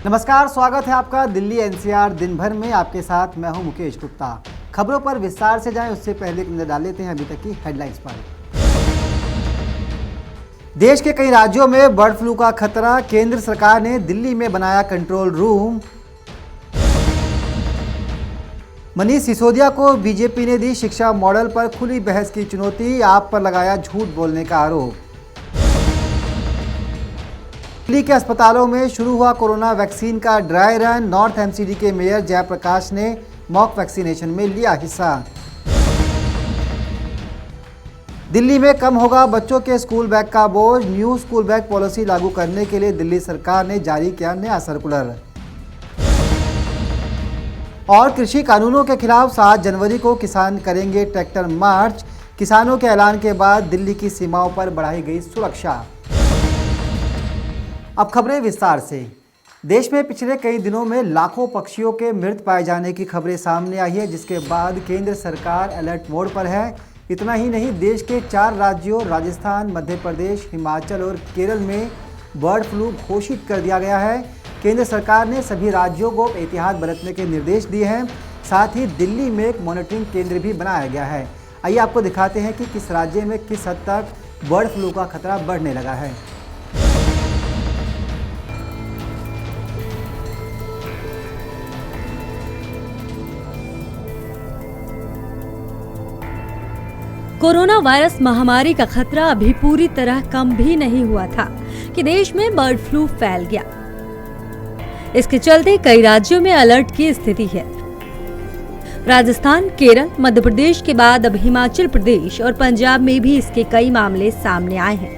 नमस्कार, स्वागत है आपका दिल्ली एनसीआर दिन भर में। आपके साथ मैं हूं मुकेश गुप्ता। खबरों पर विस्तार से जाएं उससे पहले एक नजर डाल लेते हैं अभी तक की हेडलाइंस पर। देश के कई राज्यों में बर्ड फ्लू का खतरा, केंद्र सरकार ने दिल्ली में बनाया कंट्रोल रूम। मनीष सिसोदिया को बीजेपी ने दी शिक्षा मॉडल पर खुली बहस की चुनौती, आप पर लगाया झूठ बोलने का आरोप। दिल्ली के अस्पतालों में शुरू हुआ कोरोना वैक्सीन का ड्राई रन, नॉर्थ एमसीडी के मेयर जयप्रकाश ने मॉक वैक्सीनेशन में लिया हिस्सा। दिल्ली में कम होगा बच्चों के स्कूल बैग का बोझ, न्यू स्कूल बैग पॉलिसी लागू करने के लिए दिल्ली सरकार ने जारी किया नया सर्कुलर। और कृषि कानूनों के खिलाफ 7 जनवरी को किसान करेंगे ट्रैक्टर मार्च, किसानों के ऐलान के बाद दिल्ली की सीमाओं पर बढ़ाई गई सुरक्षा। अब खबरें विस्तार से। देश में पिछले कई दिनों में लाखों पक्षियों के मृत पाए जाने की खबरें सामने आई है, जिसके बाद केंद्र सरकार अलर्ट मोड पर है। इतना ही नहीं, देश के 4 राज्यों राजस्थान, मध्य प्रदेश, हिमाचल और केरल में बर्ड फ्लू घोषित कर दिया गया है। केंद्र सरकार ने सभी राज्यों को एहतियात बरतने के निर्देश दिए हैं। साथ ही दिल्ली में एक मॉनिटरिंग केंद्र भी बनाया गया है। आइए आपको दिखाते हैं कि किस राज्य में किस हद तक बर्ड फ्लू का खतरा बढ़ने लगा है। कोरोना वायरस महामारी का खतरा अभी पूरी तरह कम भी नहीं हुआ था कि देश में बर्ड फ्लू फैल गया। इसके चलते कई राज्यों में अलर्ट की स्थिति है। राजस्थान, केरल, मध्य प्रदेश के बाद अब हिमाचल प्रदेश और पंजाब में भी इसके कई मामले सामने आए हैं।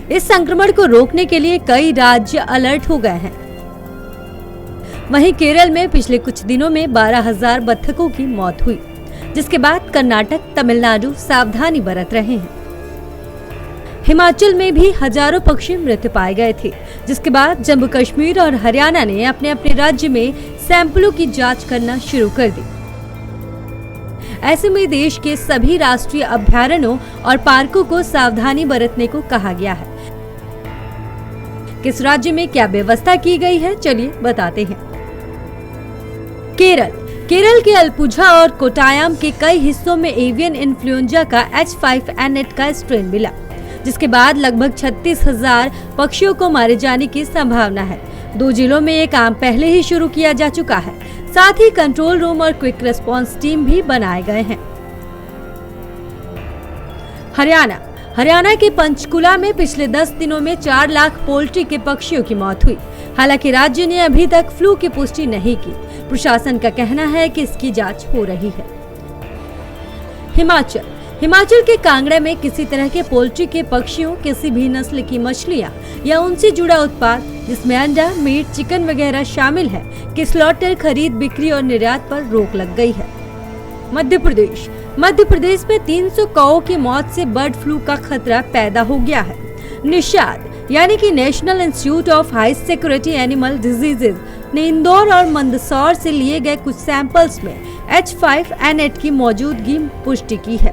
इस संक्रमण को रोकने के लिए कई राज्य अलर्ट हो गए हैं। वहीं केरल में पिछले कुछ दिनों में 12,000 बत्तखों की मौत हुई, जिसके बाद कर्नाटक, तमिलनाडु सावधानी बरत रहे हैं। हिमाचल में भी हजारों पक्षी मृत पाए गए थे, जिसके बाद जम्मू कश्मीर और हरियाणा ने अपने अपने राज्य में सैंपलों की जांच करना शुरू कर दी। ऐसे में देश के सभी राष्ट्रीय अभयारण्यों और पार्कों को सावधानी बरतने को कहा गया है। किस राज्य में क्या व्यवस्था की गई है, चलिए बताते हैं। केरल के अलपुझा और कोट्टायम के कई हिस्सों में एवियन इन्फ्लुएंजा का H5N8 का स्ट्रेन मिला, जिसके बाद लगभग 36,000 पक्षियों को मारे जाने की संभावना है। 2 जिलों में ये काम पहले ही शुरू किया जा चुका है। साथ ही कंट्रोल रूम और क्विक रिस्पांस टीम भी बनाए गए हैं। हरियाणा के पंचकुला में पिछले 10 दिनों में 4 लाख पोल्ट्री के पक्षियों की मौत हुई। हालांकि राज्य ने अभी तक फ्लू की पुष्टि नहीं की। प्रशासन का कहना है कि इसकी जांच हो रही है। हिमाचल के कांगड़ा में किसी तरह के पोल्ट्री के पक्षियों, किसी भी नस्ल की मछलियां या उनसे जुड़ा उत्पाद जिसमें अंडा, मीट, चिकन वगैरह शामिल है कि स्लॉटर, खरीद, बिक्री और निर्यात पर रोक लग गई है। मध्य प्रदेश में 300 कौओं की मौत से बर्ड फ्लू का खतरा पैदा हो गया है। निषाद यानी कि national institute of high security animal diseases ने इंदौर और मंदसौर से लिए गए कुछ सैंपल्स में H5N8 की मौजूदगी पुष्टि की है।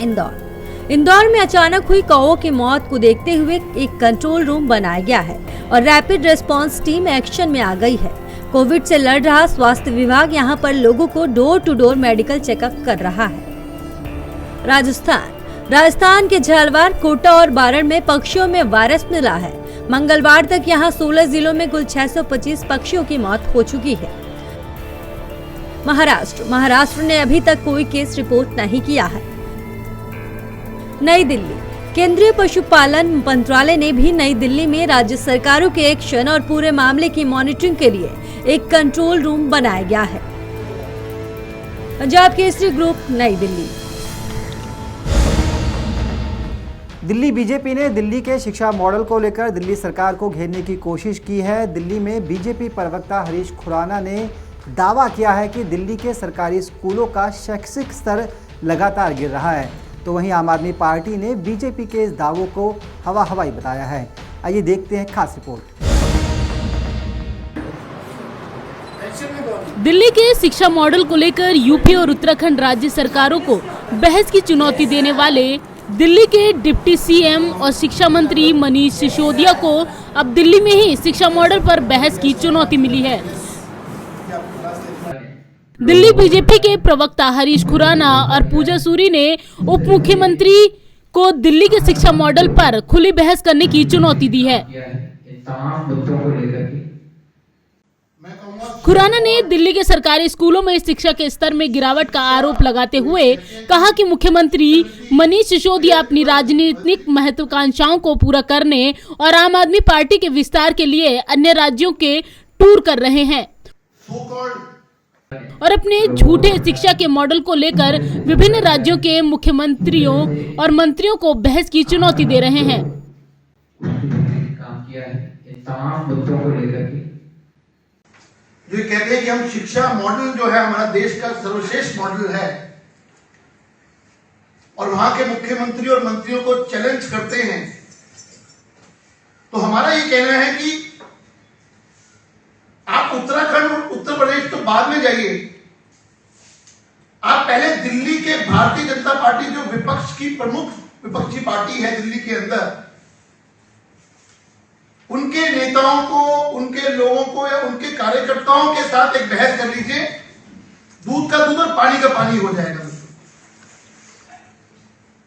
इंदौर में अचानक हुई कौओं की मौत को देखते हुए एक कंट्रोल रूम बनाया गया है और रैपिड रिस्पांस टीम एक्शन में आ गई है। कोविड से लड़ रहा स्वास्थ्य विभाग यहां पर लोगों को door to door medical checkup कर रहा है। राजस्थान के झालावाड़, कोटा और बारण में पक्षियों में वायरस मिला है। मंगलवार तक यहां 16 जिलों में कुल 625 पक्षियों की मौत हो चुकी है। महाराष्ट्र ने अभी तक कोई केस रिपोर्ट नहीं किया है। नई दिल्ली, केंद्रीय पशुपालन मंत्रालय ने भी नई दिल्ली में राज्य सरकारों के एक्शन और पूरे मामले की मॉनिटरिंग के लिए एक कंट्रोल रूम बनाया गया है। पंजाब केसरी ग्रुप, नई दिल्ली। दिल्ली बीजेपी ने दिल्ली के शिक्षा मॉडल को लेकर दिल्ली सरकार को घेरने की कोशिश की है। दिल्ली में बीजेपी प्रवक्ता हरीश खुराना ने दावा किया है कि दिल्ली के सरकारी स्कूलों का शैक्षिक स्तर लगातार गिर रहा है। तो वहीं आम आदमी पार्टी ने बीजेपी के इस दावों को हवाई बताया है। आइए देखते हैं खास रिपोर्ट। दिल्ली के शिक्षा मॉडल को लेकर यूपी और उत्तराखंड राज्य सरकारों को बहस की चुनौती देने वाले दिल्ली के डिप्टी सीएम और शिक्षा मंत्री मनीष सिसोदिया को अब दिल्ली में ही शिक्षा मॉडल पर बहस की चुनौती मिली है। दिल्ली बीजेपी के प्रवक्ता हरीश खुराना और पूजा सूरी ने उप मुख्यमंत्री को दिल्ली के शिक्षा मॉडल पर खुली बहस करने की चुनौती दी है। खुराना ने दिल्ली के सरकारी स्कूलों में शिक्षा के स्तर में गिरावट का आरोप लगाते हुए कहा कि मुख्यमंत्री मनीष सिसोदिया अपनी राजनीतिक महत्वाकांक्षाओं को पूरा करने और आम आदमी पार्टी के विस्तार के लिए अन्य राज्यों के टूर कर रहे हैं और अपने झूठे शिक्षा के मॉडल को लेकर विभिन्न राज्यों के मुख्यमंत्रियों और मंत्रियों को बहस की चुनौती दे रहे हैं। जो कहते हैं कि हम शिक्षा मॉडल जो है हमारा देश का सर्वश्रेष्ठ मॉडल है और वहां के मुख्यमंत्री और मंत्रियों को चैलेंज करते हैं, तो हमारा ये कहना है कि आप उत्तराखंड और उत्तर प्रदेश तो बाद में जाइए, आप पहले दिल्ली के भारतीय जनता पार्टी जो विपक्ष की प्रमुख विपक्षी पार्टी है दिल्ली के अंदर, उनके नेताओं को, उनके लोगों को या उनके कार्यकर्ताओं के साथ एक बहस कर लीजिए, दूध का दूध और पानी का पानी हो जाएगा।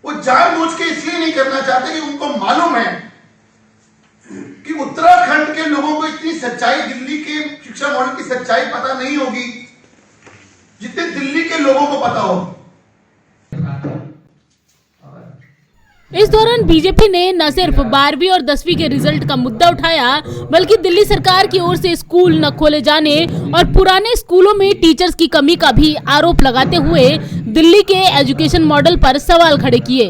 वो जानबूझ के इसलिए नहीं करना चाहते कि उनको मालूम है कि उत्तराखंड के लोगों को इतनी सच्चाई, दिल्ली के शिक्षा मॉडल की सच्चाई पता नहीं होगी जितने दिल्ली के लोगों को पता होगी। इस दौरान बीजेपी ने न सिर्फ 12वीं और 10वीं के रिजल्ट का मुद्दा उठाया, बल्कि दिल्ली सरकार की ओर से स्कूल न खोले जाने और पुराने स्कूलों में टीचर्स की कमी का भी आरोप लगाते हुए दिल्ली के एजुकेशन मॉडल पर सवाल खड़े किए।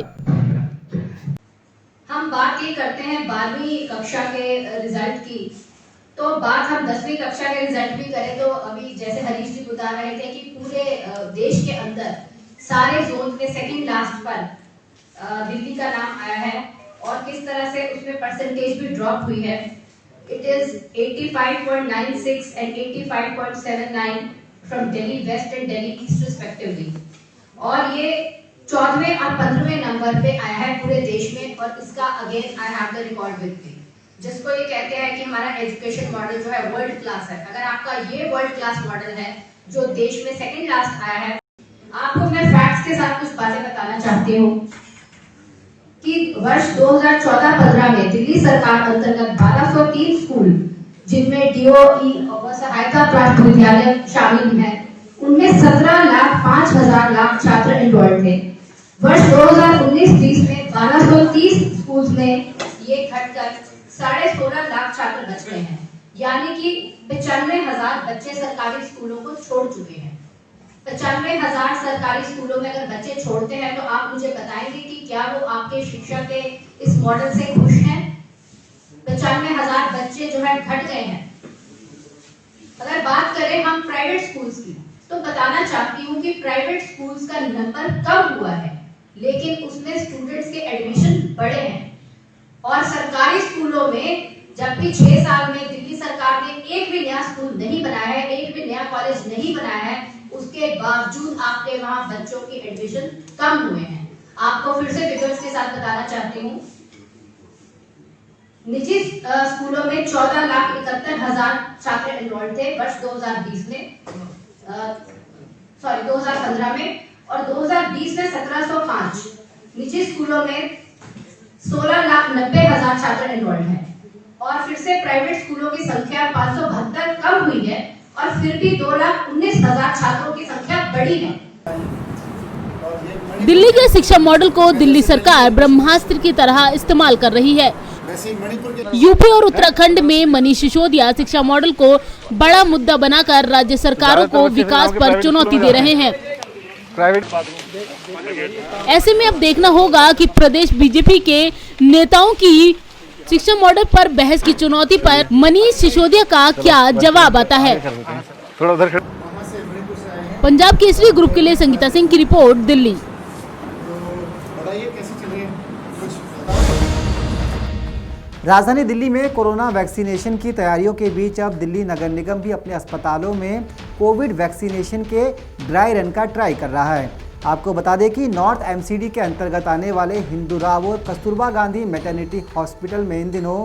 हम बात ये करते हैं 12वीं कक्षा के रिजल्ट की, तो बात हम 10वीं कक्षा के रिजल्ट भी करें तो अभी जैसे हरीश जी बता रहे थे कि पूरे देश के अंदर सारे जोन में सेकंड लास्ट पर दिल्ली का नाम आया है और किस तरह से उसमें परसेंटेज भी ड्रॉप हुई है। It is 85.96 and 85.79 from Delhi west and Delhi east respectively, और ये 14वें और 15वें नंबर पे आया है पूरे देश में। और इसका again I have the record with me, जिसको ये कहते हैं कि हमारा एजुकेशन मॉडल जो है वर्ल्ड क्लास है। अगर आपका ये वर्ल्ड क्लास मॉडल है जो देश में सेकंड लास्ट आया है, आपको मैं फैक्ट्स के साथ कुछ बातें बताना चाहती हूँ कि वर्ष 2014-15 में दिल्ली सरकार अंतर्गत 1203 स्कूल, जिनमें डीओई और सहायता प्राप्त विद्यालय शामिल हैं, उनमें 17,05,000 छात्र एनरोल्ड थे। वर्ष 2019-20 में 1230 स्कूल्स में ये घटकर 16.5 लाख छात्र बच गए हैं, यानी कि 95,000 बच्चे सरकारी स्कूलों को छोड़ चुके हैं। 95,000 सरकारी स्कूलों में अगर बच्चे छोड़ते हैं तो आप मुझे बताएंगे कि क्या वो आपके शिक्षा के इस मॉडल से खुश हैं? 95,000 बच्चे जो है घट गए हैं। अगर बात करें हम प्राइवेट स्कूल्स की, तो बताना चाहती हूँ कि प्राइवेट स्कूल्स का नंबर कम हुआ है, लेकिन उसमें स्टूडेंट्स के एडमिशन बढ़े हैं। और सरकारी स्कूलों में जब भी 6 साल में दिल्ली सरकार ने एक भी नया स्कूल नहीं बनाया है, एक भी नया कॉलेज नहीं बनाया है, उसके बावजूद आपके वहां बच्चों की एडमिशन कम हुए हैं। आपको फिर से फिगर्स के साथ बताना चाहती हूँ, निजी स्कूलों में 14,71,000 छात्र एनरोल्ड थे वर्ष 2020 में, 2015 में, और 2020 में 1,705। निजी स्कूलों में 16,90,000 छात्र एनरोल्ड हैं। और फिर से प्राइवेट स्कूलों की संख्या 572 कम हुई है और फिर भी 2,19,000 छात्रों की संख्या बढ़ी है। दिल्ली के शिक्षा मॉडल को दिल्ली सरकार ब्रह्मास्त्र की तरह इस्तेमाल कर रही है। यूपी और उत्तराखंड में मनीष सिसोदिया शिक्षा मॉडल को बड़ा मुद्दा बनाकर राज्य सरकारों को विकास पर चुनौती दे रहे हैं। ऐसे में अब देखना होगा कि प्रदेश बीजेपी के नेताओं की शिक्षा मॉडल पर बहस की चुनौती पर मनीष सिसोदिया का क्या जवाब आता है। पंजाब केसरी ग्रुप के लिए संगीता सिंह की रिपोर्ट, दिल्ली। राजधानी दिल्ली में कोरोना वैक्सीनेशन की तैयारियों के बीच अब दिल्ली नगर निगम भी अपने अस्पतालों में कोविड वैक्सीनेशन के ड्राई रन का ट्राई कर रहा है। आपको बता दें कि नॉर्थ एमसीडी के अंतर्गत आने वाले हिंदूराव और कस्तूरबा गांधी मैटरनिटी हॉस्पिटल में इन दिनों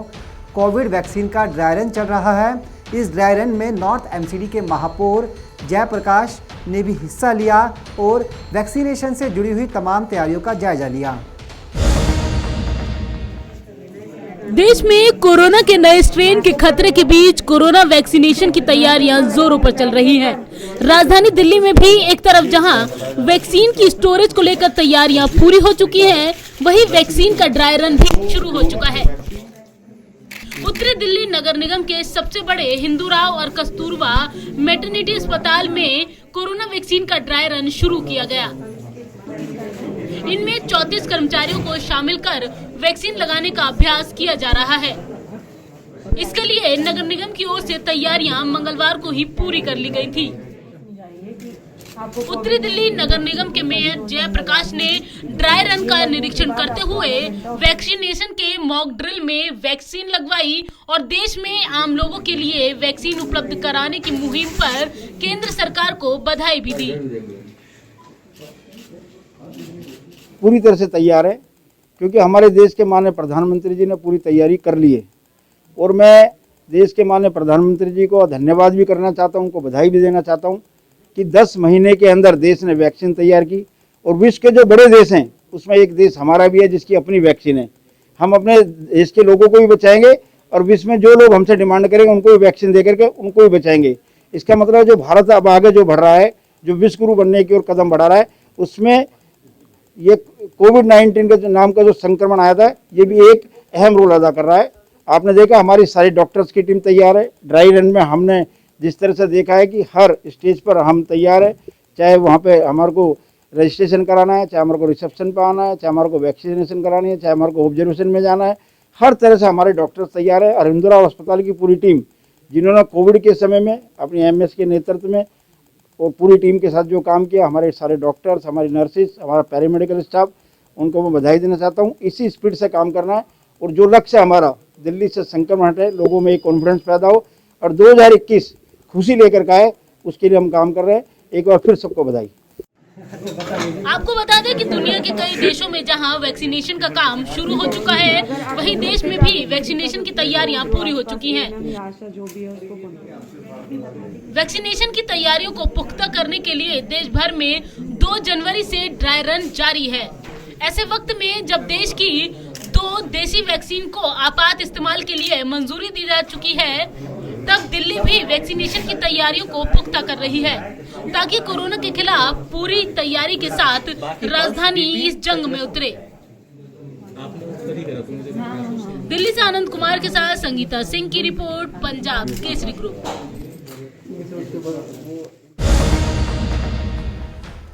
कोविड वैक्सीन का ड्राई रन चल रहा है। इस ड्राई रन में नॉर्थ एमसीडी के महापौर जयप्रकाश ने भी हिस्सा लिया और वैक्सीनेशन से जुड़ी हुई तमाम तैयारियों का जायजा लिया। देश में कोरोना के नए स्ट्रेन के खतरे के बीच कोरोना वैक्सीनेशन की तैयारियां जोरों पर चल रही हैं। राजधानी दिल्ली में भी एक तरफ जहां वैक्सीन की स्टोरेज को लेकर तैयारियां पूरी हो चुकी हैं, वहीं वैक्सीन का ड्राई रन भी शुरू हो चुका है। उत्तरी दिल्ली नगर निगम के सबसे बड़े हिंदूराव और कस्तूरबा मैटरनिटी अस्पताल में कोरोना वैक्सीन का ड्राई रन शुरू किया गया। इनमें 34 कर्मचारियों को शामिल कर वैक्सीन लगाने का अभ्यास किया जा रहा है। इसके लिए नगर निगम की ओर से तैयारियां मंगलवार को ही पूरी कर ली गई थी। उत्तरी दिल्ली नगर निगम के मेयर जयप्रकाश ने ड्राई रन का निरीक्षण करते हुए वैक्सीनेशन के मॉक ड्रिल में वैक्सीन लगवाई और देश में आम लोगों के लिए वैक्सीन उपलब्ध कराने की मुहिम पर केंद्र सरकार को बधाई भी दी। पूरी तरह से तैयार है, क्योंकि हमारे देश के माननीय प्रधानमंत्री जी ने पूरी तैयारी कर ली है और मैं देश के माननीय प्रधानमंत्री जी को धन्यवाद भी करना चाहता हूं, उनको बधाई भी देना चाहता हूं कि 10 महीने के अंदर देश ने वैक्सीन तैयार की। और विश्व के जो बड़े देश हैं उसमें एक देश हमारा भी है जिसकी अपनी वैक्सीन है। हम अपने देश के लोगों को भी बचाएंगे और विश्व में जो लोग हमसे डिमांड करेंगे उनको भी वैक्सीन दे करके उनको भी बचाएंगे। इसका मतलब जो भारत अब आगे जो बढ़ रहा है, जो विश्व गुरु बनने की ओर कदम बढ़ा रहा है, उसमें ये कोविड-19 के नाम का जो संक्रमण आया था, ये भी एक अहम रोल अदा कर रहा है। आपने देखा हमारी सारी डॉक्टर्स की टीम तैयार है। ड्राई रन में हमने जिस तरह से देखा है कि हर स्टेज पर हम तैयार है, चाहे वहाँ पे हमारे को रजिस्ट्रेशन कराना है, चाहे हमारे को रिसेप्शन पे आना है, चाहे हमारे को वैक्सीनेशन करानी है, चाहे हमारे को ऑब्जर्वेशन में जाना है, हर तरह से हमारे डॉक्टर्स तैयार है। और हिंदूराव अस्पताल की पूरी टीम, जिन्होंने कोविड के समय में अपनी एमएस के नेतृत्व में और पूरी टीम के साथ जो काम किया, हमारे सारे डॉक्टर्स, हमारी नर्सेज, हमारा पैरामेडिकल स्टाफ, उनको मैं बधाई देना चाहता हूँ। इसी स्पीड से काम करना है और जो लक्ष्य हमारा दिल्ली से संक्रमण हटे, लोगों में एक कॉन्फिडेंस पैदा हो और 2021 खुशी लेकर का है, उसके लिए हम काम कर रहे हैं। एक बार फिर सबको बधाई। आपको बता दें कि दुनिया के कई देशों में जहां वैक्सीनेशन का काम शुरू हो चुका है, वहीं देश में भी वैक्सीनेशन की तैयारियां पूरी हो चुकी हैं। वैक्सीनेशन की तैयारियों को पुख्ता करने के लिए देश भर में 2 जनवरी से ड्राई रन जारी है। ऐसे वक्त में जब देश की 2 देसी वैक्सीन को आपात इस्तेमाल के लिए मंजूरी दी जा चुकी है, तब दिल्ली भी वैक्सीनेशन की तैयारियों को पुख्ता कर रही है ताकि कोरोना के खिलाफ पूरी तैयारी के साथ राजधानी इस जंग में उतरे। दिल्ली से आनंद कुमार के साथ संगीता सिंह की रिपोर्ट, पंजाब केसरी ग्रुप।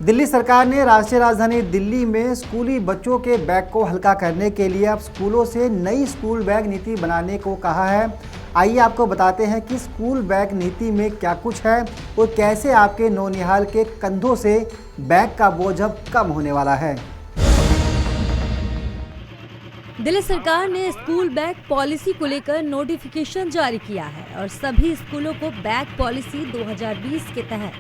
दिल्ली सरकार ने राष्ट्रीय राजधानी दिल्ली में स्कूली बच्चों के बैग को हल्का करने के लिए अब स्कूलों से नई स्कूल बैग नीति बनाने को कहा है। आइए आपको बताते हैं कि स्कूल बैग नीति में क्या कुछ है और कैसे आपके नौनिहाल के कंधों से बैग का बोझ अब कम होने वाला है। दिल्ली सरकार ने स्कूल बैग पॉलिसी को लेकर नोटिफिकेशन जारी किया है और सभी स्कूलों को बैग पॉलिसी 2020 के तहत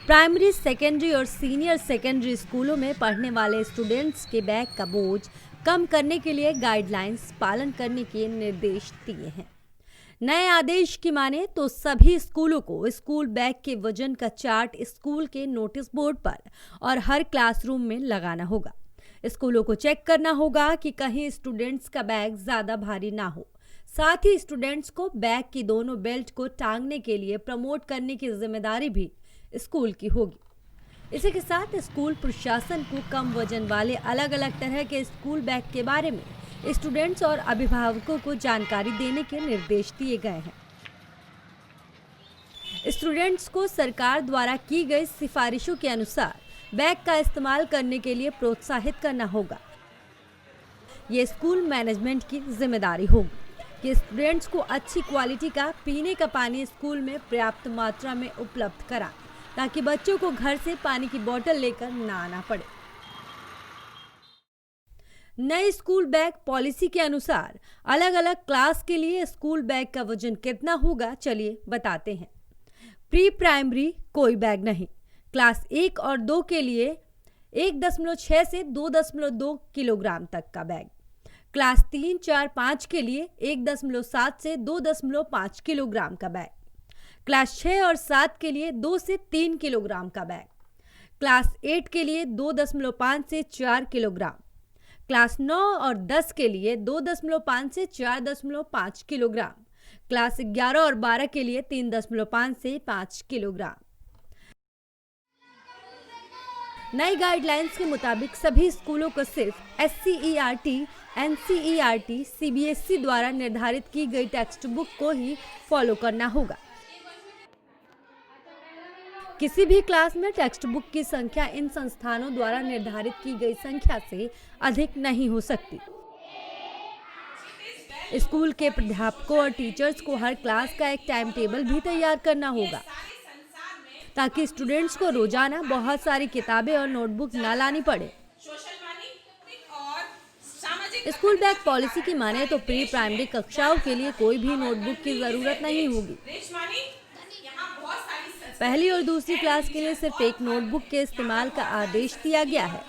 प्राइमरी, सेकेंडरी और सीनियर सेकेंडरी स्कूलों में पढ़ने वाले स्टूडेंट्स के बैग का बोझ कम करने के लिए गाइडलाइंस पालन करने के निर्देश दिए हैं। नए आदेश की माने तो सभी स्कूलों को स्कूल बैग के वजन का चार्ट स्कूल के नोटिस बोर्ड पर और हर क्लासरूम में लगाना होगा। स्कूलों को चेक करना होगा कि कहीं स्टूडेंट्स का बैग ज्यादा भारी ना हो। साथ ही स्टूडेंट्स को बैग की दोनों बेल्ट को टांगने के लिए प्रमोट करने की जिम्मेदारी भी स्कूल की होगी। इसी के साथ स्कूल प्रशासन को कम वजन वाले अलग अलग तरह के स्कूल बैग के बारे में स्टूडेंट्स और अभिभावकों को जानकारी देने के निर्देश दिए गए हैं। स्टूडेंट्स को सरकार द्वारा की गई सिफारिशों के अनुसार बैग का इस्तेमाल करने के लिए प्रोत्साहित करना होगा। ये स्कूल मैनेजमेंट की जिम्मेदारी होगी कि स्टूडेंट्स को अच्छी क्वालिटी का पीने का पानी स्कूल में पर्याप्त मात्रा में उपलब्ध कराएं, ताकि बच्चों को घर से पानी की बोतल लेकर ना आना पड़े। नई स्कूल बैग पॉलिसी के अनुसार अलग अलग क्लास के लिए स्कूल बैग का वजन कितना होगा, चलिए बताते हैं। प्री प्राइमरी कोई बैग नहीं, क्लास 1 और 2 के लिए 1.6 से 2.2 किलोग्राम तक का बैग। क्लास 3, 4, 5 के लिए 1.7 से 2.5 किलोग्राम का बैग। क्लास 6 और 7 के लिए 2 से 3 किलोग्राम का बैग। क्लास 8 के लिए 2.5 से 4 किलोग्राम। क्लास 9 और 10 के लिए 2.5 से 4.5 किलोग्राम। क्लास 11 और 12 के लिए 3.5 से 5 किलोग्राम। नई गाइडलाइंस के मुताबिक सभी स्कूलों को सिर्फ SCERT, NCERT, CBSE द्वारा निर्धारित की गई टेक्स्ट बुक को ही फॉलो करना होगा। किसी भी क्लास में टेक्स्ट बुक की संख्या इन संस्थानों द्वारा निर्धारित की गई संख्या से अधिक नहीं हो सकती। स्कूल के प्राध्यापकों और टीचर्स को हर क्लास का एक टाइम टेबल भी तैयार करना होगा, ताकि स्टूडेंट्स को रोजाना बहुत सारी किताबें और नोटबुक न लानी पड़े। स्कूल बैग पॉलिसी की माने तो प्री प्राइमरी कक्षाओं के लिए कोई भी नोटबुक की जरूरत नहीं होगी। पहली और दूसरी क्लास के लिए सिर्फ एक नोटबुक के इस्तेमाल का आदेश दिया गया है।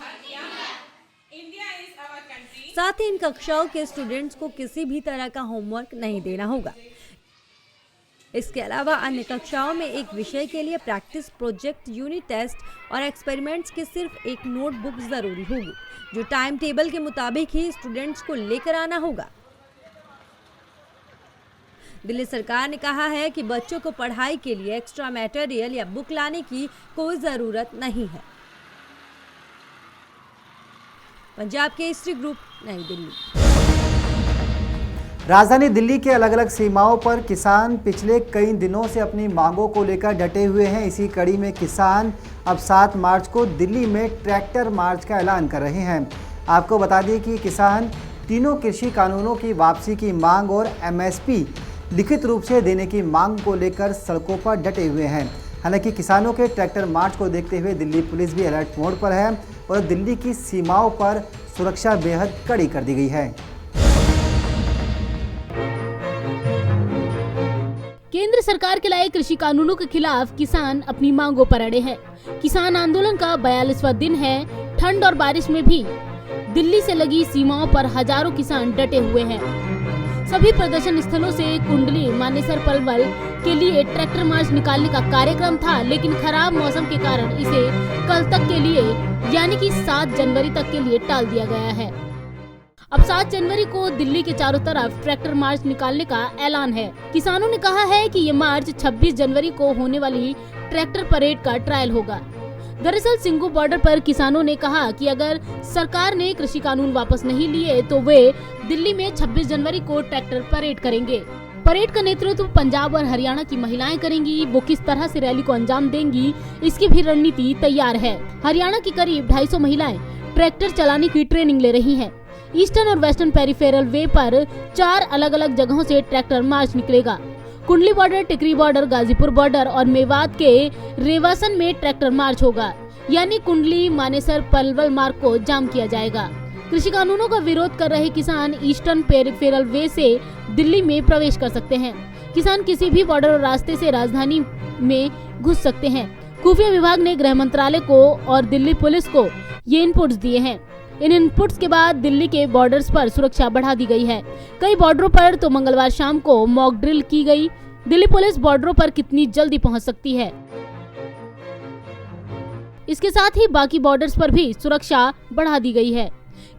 साथ ही इन कक्षाओं के स्टूडेंट्स को किसी भी तरह का होमवर्क नहीं देना होगा। इसके अलावा अन्य कक्षाओं में एक विषय के लिए प्रैक्टिस, प्रोजेक्ट, यूनिट टेस्ट और एक्सपेरिमेंट्स की सिर्फ एक नोटबुक जरूरी होगी, जो टाइम टेबल के मुताबिक ही स्टूडेंट्स को लेकर आना होगा। दिल्ली सरकार ने कहा है कि बच्चों को पढ़ाई के लिए एक्स्ट्रा मटेरियल या बुक लाने की कोई जरूरत नहीं है। पंजाब केसरी ग्रुप, नई दिल्ली। राजधानी दिल्ली के अलग अलग सीमाओं पर किसान पिछले कई दिनों से अपनी मांगों को लेकर डटे हुए हैं। इसी कड़ी में किसान अब 7 मार्च को दिल्ली में ट्रैक्टर मार्च का ऐलान कर रहे हैं। आपको बता दें कि किसान तीनों कृषि कानूनों की वापसी की मांग और MSP लिखित रूप से देने की मांग को लेकर सड़कों पर डटे हुए हैं। हालांकि किसानों के ट्रैक्टर मार्च को देखते हुए दिल्ली पुलिस भी अलर्ट मोड पर है और दिल्ली की सीमाओं पर सुरक्षा बेहद कड़ी कर दी गई है। केंद्र सरकार के लाए कृषि कानूनों के खिलाफ किसान अपनी मांगों पर अड़े हैं। किसान आंदोलन का 42वां दिन है। ठंड और बारिश में भी दिल्ली से लगी सीमाओं पर हजारों किसान डटे हुए हैं। सभी प्रदर्शन स्थलों से कुंडली, मानेसर, पलवल के लिए ट्रैक्टर मार्च निकालने का कार्यक्रम था, लेकिन खराब मौसम के कारण इसे कल तक के लिए यानी कि 7 जनवरी तक के लिए टाल दिया गया है। अब 7 जनवरी को दिल्ली के चारों तरफ ट्रैक्टर मार्च निकालने का ऐलान है। किसानों ने कहा है कि ये मार्च 26 जनवरी को होने वाली ट्रैक्टर परेड का ट्रायल होगा। दरअसल सिंघू बॉर्डर पर किसानों ने कहा कि अगर सरकार ने कृषि कानून वापस नहीं लिए तो वे दिल्ली में 26 जनवरी को ट्रैक्टर परेड करेंगे। परेड का नेतृत्व पंजाब और हरियाणा की महिलाएं करेंगी। वो किस तरह से रैली को अंजाम देंगी, इसकी भी रणनीति तैयार है। हरियाणा की करीब 250 महिलाएं ट्रैक्टर चलाने की ट्रेनिंग ले रही हैं। ईस्टर्न और वेस्टर्न पेरिफेरल वे पर 4 अलग अलग जगहों से ट्रैक्टर मार्च निकलेगा। कुंडली बॉर्डर, टिकरी बॉर्डर, गाजीपुर बॉर्डर और मेवात के रेवासन में ट्रैक्टर मार्च होगा, यानी कुंडली, मानेसर, पलवल मार्ग को जाम किया जाएगा। कृषि कानूनों का विरोध कर रहे किसान ईस्टर्न पेरिफेरल वे से दिल्ली में प्रवेश कर सकते हैं। किसान किसी भी बॉर्डर रास्ते से राजधानी में घुस सकते हैं। खुफिया विभाग ने गृह मंत्रालय को और दिल्ली पुलिस को ये इनपुट्स दिए हैं। इन इनपुट्स के बाद दिल्ली के बॉर्डर्स पर सुरक्षा बढ़ा दी गई है। कई बॉर्डरों पर तो मंगलवार शाम को मॉक ड्रिल की गई। दिल्ली पुलिस बॉर्डरों पर कितनी जल्दी पहुंच सकती है, इसके साथ ही बाकी बॉर्डर्स पर भी सुरक्षा बढ़ा दी गई है।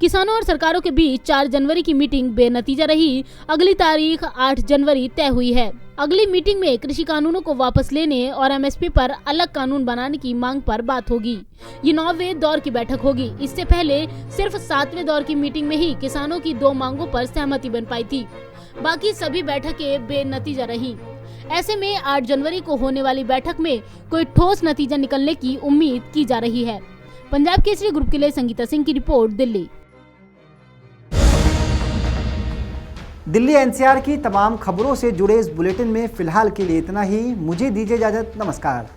किसानों और सरकारों के बीच 4 जनवरी की मीटिंग बेनतीजा रही। अगली तारीख 8 जनवरी तय हुई है। अगली मीटिंग में कृषि कानूनों को वापस लेने और MSP पर अलग कानून बनाने की मांग पर बात होगी। ये 9वें दौर की बैठक होगी। इससे पहले सिर्फ 7वें दौर की मीटिंग में ही किसानों की 2 मांगों पर सहमति बन पाई थी। बाकी सभी बैठकें बेनतीजा रही। ऐसे में 8 जनवरी को होने वाली बैठक में कोई ठोस नतीजा निकलने की उम्मीद की जा रही है। पंजाब केसरी ग्रुप के लिए संगीता सिंह की रिपोर्ट, दिल्ली। दिल्ली NCR की तमाम खबरों से जुड़े इस बुलेटिन में फिलहाल के लिए इतना ही। मुझे दीजिए इजाजत। नमस्कार।